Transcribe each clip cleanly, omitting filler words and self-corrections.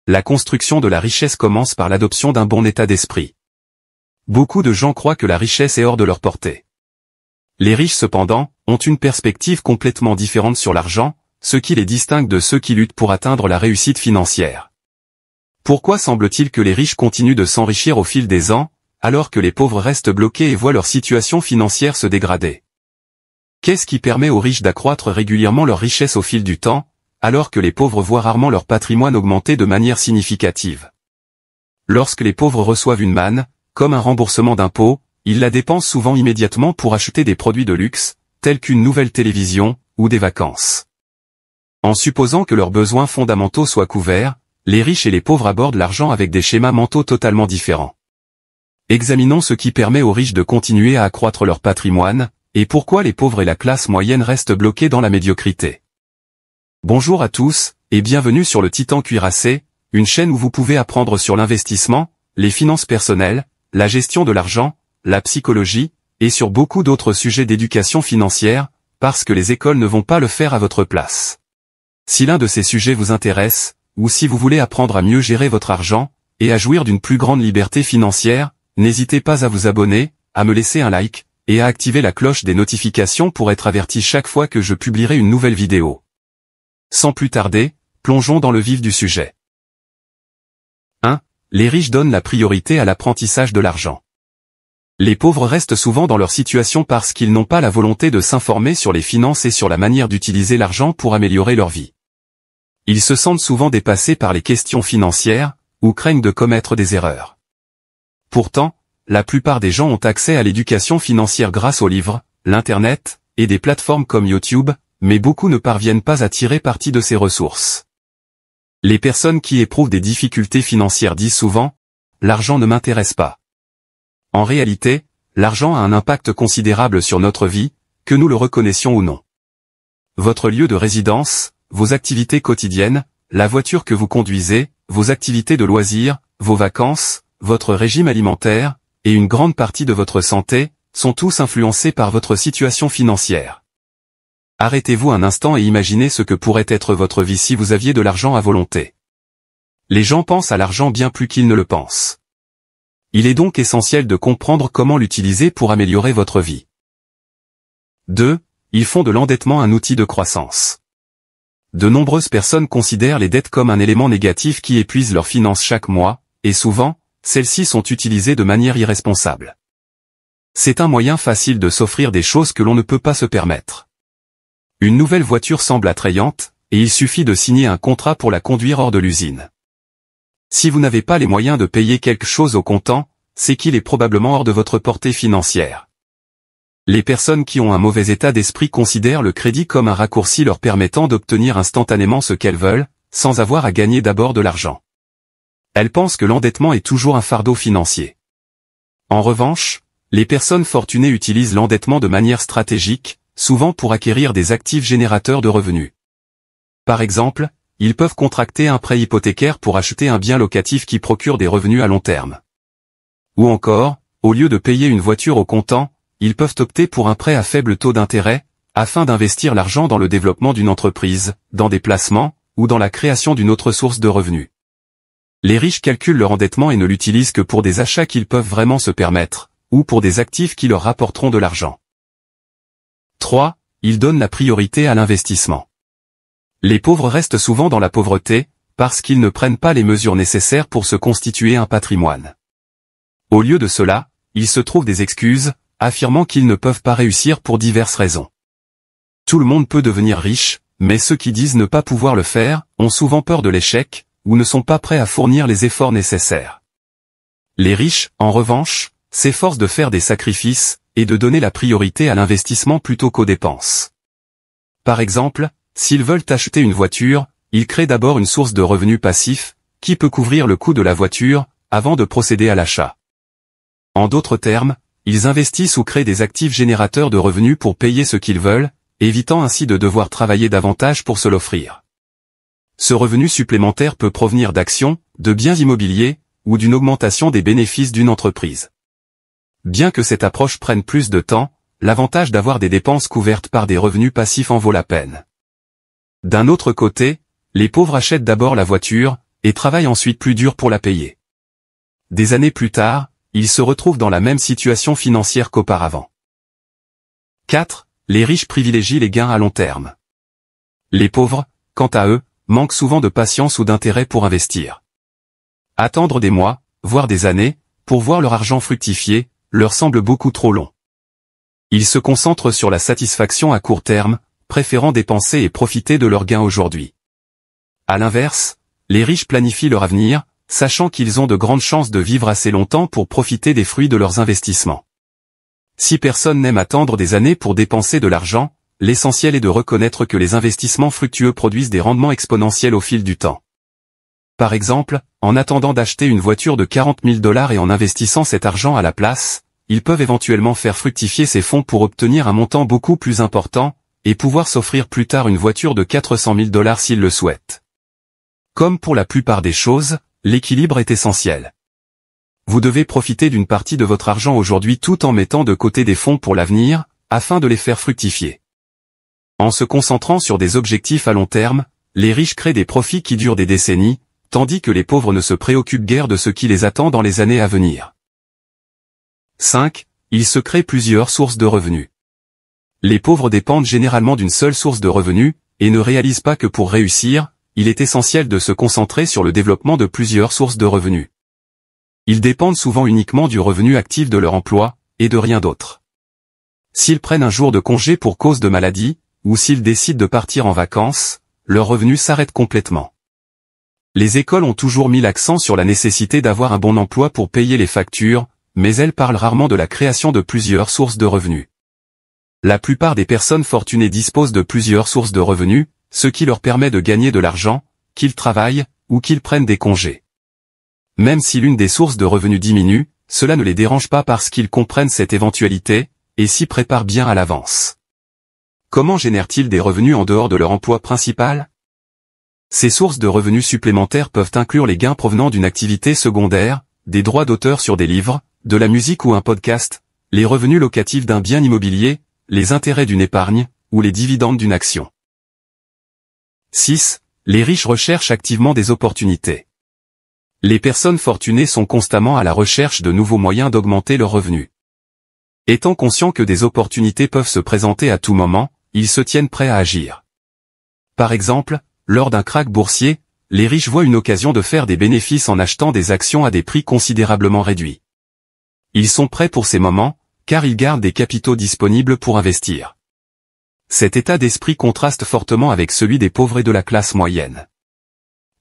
La construction de la richesse commence par l'adoption d'un bon état d'esprit. Beaucoup de gens croient que la richesse est hors de leur portée. Les riches cependant, ont une perspective complètement différente sur l'argent, ce qui les distingue de ceux qui luttent pour atteindre la réussite financière. Pourquoi semble-t-il que les riches continuent de s'enrichir au fil des ans, alors que les pauvres restent bloqués et voient leur situation financière se dégrader? Qu'est-ce qui permet aux riches d'accroître régulièrement leur richesse au fil du temps, alors que les pauvres voient rarement leur patrimoine augmenter de manière significative? Lorsque les pauvres reçoivent une manne, comme un remboursement d'impôts, ils la dépensent souvent immédiatement pour acheter des produits de luxe, tels qu'une nouvelle télévision, ou des vacances. En supposant que leurs besoins fondamentaux soient couverts, les riches et les pauvres abordent l'argent avec des schémas mentaux totalement différents. Examinons ce qui permet aux riches de continuer à accroître leur patrimoine, et pourquoi les pauvres et la classe moyenne restent bloqués dans la médiocrité. Bonjour à tous, et bienvenue sur le Titan Cuirassé, une chaîne où vous pouvez apprendre sur l'investissement, les finances personnelles, la gestion de l'argent, la psychologie, et sur beaucoup d'autres sujets d'éducation financière, parce que les écoles ne vont pas le faire à votre place. Si l'un de ces sujets vous intéresse, ou si vous voulez apprendre à mieux gérer votre argent, et à jouir d'une plus grande liberté financière, n'hésitez pas à vous abonner, à me laisser un like, et à activer la cloche des notifications pour être averti chaque fois que je publierai une nouvelle vidéo. Sans plus tarder, plongeons dans le vif du sujet. 1. Les riches donnent la priorité à l'apprentissage de l'argent. Les pauvres restent souvent dans leur situation parce qu'ils n'ont pas la volonté de s'informer sur les finances et sur la manière d'utiliser l'argent pour améliorer leur vie. Ils se sentent souvent dépassés par les questions financières, ou craignent de commettre des erreurs. Pourtant, la plupart des gens ont accès à l'éducation financière grâce aux livres, l'Internet, et des plateformes comme YouTube, mais beaucoup ne parviennent pas à tirer parti de ces ressources. Les personnes qui éprouvent des difficultés financières disent souvent « l'argent ne m'intéresse pas ». En réalité, l'argent a un impact considérable sur notre vie, que nous le reconnaissions ou non. Votre lieu de résidence, vos activités quotidiennes, la voiture que vous conduisez, vos activités de loisirs, vos vacances, votre régime alimentaire, et une grande partie de votre santé, sont tous influencés par votre situation financière. Arrêtez-vous un instant et imaginez ce que pourrait être votre vie si vous aviez de l'argent à volonté. Les gens pensent à l'argent bien plus qu'ils ne le pensent. Il est donc essentiel de comprendre comment l'utiliser pour améliorer votre vie. 2. Ils font de l'endettement un outil de croissance. De nombreuses personnes considèrent les dettes comme un élément négatif qui épuise leurs finances chaque mois, et souvent, celles-ci sont utilisées de manière irresponsable. C'est un moyen facile de s'offrir des choses que l'on ne peut pas se permettre. Une nouvelle voiture semble attrayante, et il suffit de signer un contrat pour la conduire hors de l'usine. Si vous n'avez pas les moyens de payer quelque chose au comptant, c'est qu'il est probablement hors de votre portée financière. Les personnes qui ont un mauvais état d'esprit considèrent le crédit comme un raccourci leur permettant d'obtenir instantanément ce qu'elles veulent, sans avoir à gagner d'abord de l'argent. Elles pensent que l'endettement est toujours un fardeau financier. En revanche, les personnes fortunées utilisent l'endettement de manière stratégique, souvent pour acquérir des actifs générateurs de revenus. Par exemple, ils peuvent contracter un prêt hypothécaire pour acheter un bien locatif qui procure des revenus à long terme. Ou encore, au lieu de payer une voiture au comptant, ils peuvent opter pour un prêt à faible taux d'intérêt, afin d'investir l'argent dans le développement d'une entreprise, dans des placements, ou dans la création d'une autre source de revenus. Les riches calculent leur endettement et ne l'utilisent que pour des achats qu'ils peuvent vraiment se permettre, ou pour des actifs qui leur rapporteront de l'argent. 3. Ils donnent la priorité à l'investissement. Les pauvres restent souvent dans la pauvreté, parce qu'ils ne prennent pas les mesures nécessaires pour se constituer un patrimoine. Au lieu de cela, ils se trouvent des excuses, affirmant qu'ils ne peuvent pas réussir pour diverses raisons. Tout le monde peut devenir riche, mais ceux qui disent ne pas pouvoir le faire, ont souvent peur de l'échec, ou ne sont pas prêts à fournir les efforts nécessaires. Les riches, en revanche, s'efforcent de faire des sacrifices, et de donner la priorité à l'investissement plutôt qu'aux dépenses. Par exemple, s'ils veulent acheter une voiture, ils créent d'abord une source de revenus passifs, qui peut couvrir le coût de la voiture, avant de procéder à l'achat. En d'autres termes, ils investissent ou créent des actifs générateurs de revenus pour payer ce qu'ils veulent, évitant ainsi de devoir travailler davantage pour se l'offrir. Ce revenu supplémentaire peut provenir d'actions, de biens immobiliers, ou d'une augmentation des bénéfices d'une entreprise. Bien que cette approche prenne plus de temps, l'avantage d'avoir des dépenses couvertes par des revenus passifs en vaut la peine. D'un autre côté, les pauvres achètent d'abord la voiture, et travaillent ensuite plus dur pour la payer. Des années plus tard, ils se retrouvent dans la même situation financière qu'auparavant. 4. Les riches privilégient les gains à long terme. Les pauvres, quant à eux, manquent souvent de patience ou d'intérêt pour investir. Attendre des mois, voire des années, pour voir leur argent fructifier, leur semble beaucoup trop long. Ils se concentrent sur la satisfaction à court terme, préférant dépenser et profiter de leurs gains aujourd'hui. À l'inverse, les riches planifient leur avenir, sachant qu'ils ont de grandes chances de vivre assez longtemps pour profiter des fruits de leurs investissements. Si personne n'aime attendre des années pour dépenser de l'argent, l'essentiel est de reconnaître que les investissements fructueux produisent des rendements exponentiels au fil du temps. Par exemple, en attendant d'acheter une voiture de $40 000 et en investissant cet argent à la place, ils peuvent éventuellement faire fructifier ces fonds pour obtenir un montant beaucoup plus important, et pouvoir s'offrir plus tard une voiture de $400 000 s'ils le souhaitent. Comme pour la plupart des choses, l'équilibre est essentiel. Vous devez profiter d'une partie de votre argent aujourd'hui tout en mettant de côté des fonds pour l'avenir, afin de les faire fructifier. En se concentrant sur des objectifs à long terme, les riches créent des profits qui durent des décennies, tandis que les pauvres ne se préoccupent guère de ce qui les attend dans les années à venir. 5. Ils se créent plusieurs sources de revenus. Les pauvres dépendent généralement d'une seule source de revenus, et ne réalisent pas que pour réussir, il est essentiel de se concentrer sur le développement de plusieurs sources de revenus. Ils dépendent souvent uniquement du revenu actif de leur emploi, et de rien d'autre. S'ils prennent un jour de congé pour cause de maladie, ou s'ils décident de partir en vacances, leurs revenus s'arrêtent complètement. Les écoles ont toujours mis l'accent sur la nécessité d'avoir un bon emploi pour payer les factures, mais elles parlent rarement de la création de plusieurs sources de revenus. La plupart des personnes fortunées disposent de plusieurs sources de revenus, ce qui leur permet de gagner de l'argent, qu'ils travaillent, ou qu'ils prennent des congés. Même si l'une des sources de revenus diminue, cela ne les dérange pas parce qu'ils comprennent cette éventualité, et s'y préparent bien à l'avance. Comment génèrent-ils des revenus en dehors de leur emploi principal? Ces sources de revenus supplémentaires peuvent inclure les gains provenant d'une activité secondaire, des droits d'auteur sur des livres, de la musique ou un podcast, les revenus locatifs d'un bien immobilier, les intérêts d'une épargne, ou les dividendes d'une action. 6. Les riches recherchent activement des opportunités. Les personnes fortunées sont constamment à la recherche de nouveaux moyens d'augmenter leurs revenus. Étant conscients que des opportunités peuvent se présenter à tout moment, ils se tiennent prêts à agir. Par exemple, lors d'un krach boursier, les riches voient une occasion de faire des bénéfices en achetant des actions à des prix considérablement réduits. Ils sont prêts pour ces moments, car ils gardent des capitaux disponibles pour investir. Cet état d'esprit contraste fortement avec celui des pauvres et de la classe moyenne.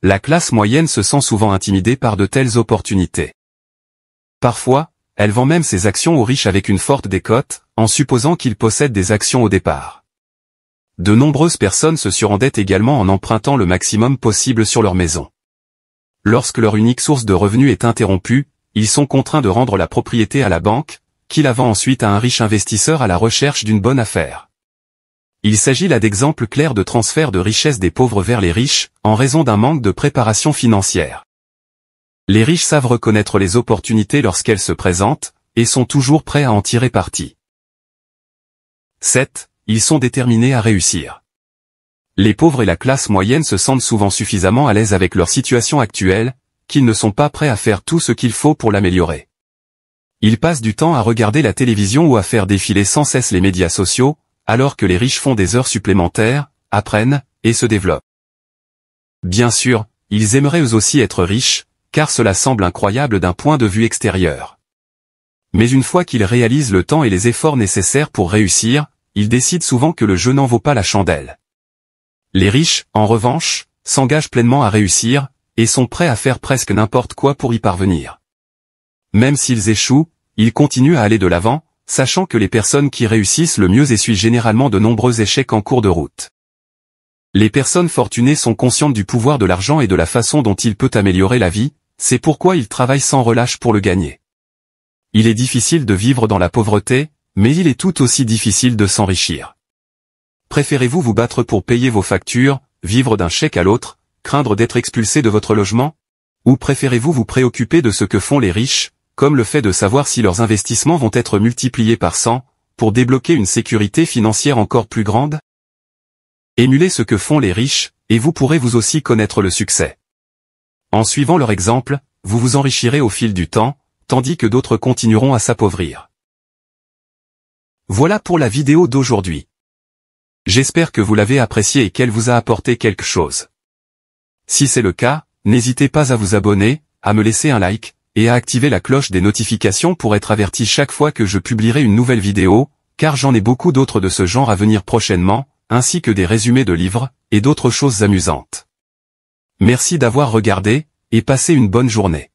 La classe moyenne se sent souvent intimidée par de telles opportunités. Parfois, elle vend même ses actions aux riches avec une forte décote, en supposant qu'ils possèdent des actions au départ. De nombreuses personnes se surendettent également en empruntant le maximum possible sur leur maison. Lorsque leur unique source de revenus est interrompue, ils sont contraints de rendre la propriété à la banque, qui la vend ensuite à un riche investisseur à la recherche d'une bonne affaire. Il s'agit là d'exemples clairs de transfert de richesse des pauvres vers les riches, en raison d'un manque de préparation financière. Les riches savent reconnaître les opportunités lorsqu'elles se présentent, et sont toujours prêts à en tirer parti. 7. Ils sont déterminés à réussir. Les pauvres et la classe moyenne se sentent souvent suffisamment à l'aise avec leur situation actuelle, qu'ils ne sont pas prêts à faire tout ce qu'il faut pour l'améliorer. Ils passent du temps à regarder la télévision ou à faire défiler sans cesse les médias sociaux, alors que les riches font des heures supplémentaires, apprennent, et se développent. Bien sûr, ils aimeraient eux aussi être riches, car cela semble incroyable d'un point de vue extérieur. Mais une fois qu'ils réalisent le temps et les efforts nécessaires pour réussir, ils décident souvent que le jeu n'en vaut pas la chandelle. Les riches, en revanche, s'engagent pleinement à réussir, et sont prêts à faire presque n'importe quoi pour y parvenir. Même s'ils échouent, ils continuent à aller de l'avant, sachant que les personnes qui réussissent le mieux essuient généralement de nombreux échecs en cours de route. Les personnes fortunées sont conscientes du pouvoir de l'argent et de la façon dont il peut améliorer la vie, c'est pourquoi ils travaillent sans relâche pour le gagner. Il est difficile de vivre dans la pauvreté, mais il est tout aussi difficile de s'enrichir. Préférez-vous vous battre pour payer vos factures, vivre d'un chèque à l'autre, craindre d'être expulsé de votre logement? Ou préférez-vous vous préoccuper de ce que font les riches, comme le fait de savoir si leurs investissements vont être multipliés par 100, pour débloquer une sécurité financière encore plus grande? Émulez ce que font les riches, et vous pourrez vous aussi connaître le succès. En suivant leur exemple, vous vous enrichirez au fil du temps, tandis que d'autres continueront à s'appauvrir. Voilà pour la vidéo d'aujourd'hui. J'espère que vous l'avez appréciée et qu'elle vous a apporté quelque chose. Si c'est le cas, n'hésitez pas à vous abonner, à me laisser un like, et à activer la cloche des notifications pour être averti chaque fois que je publierai une nouvelle vidéo, car j'en ai beaucoup d'autres de ce genre à venir prochainement, ainsi que des résumés de livres, et d'autres choses amusantes. Merci d'avoir regardé, et passez une bonne journée.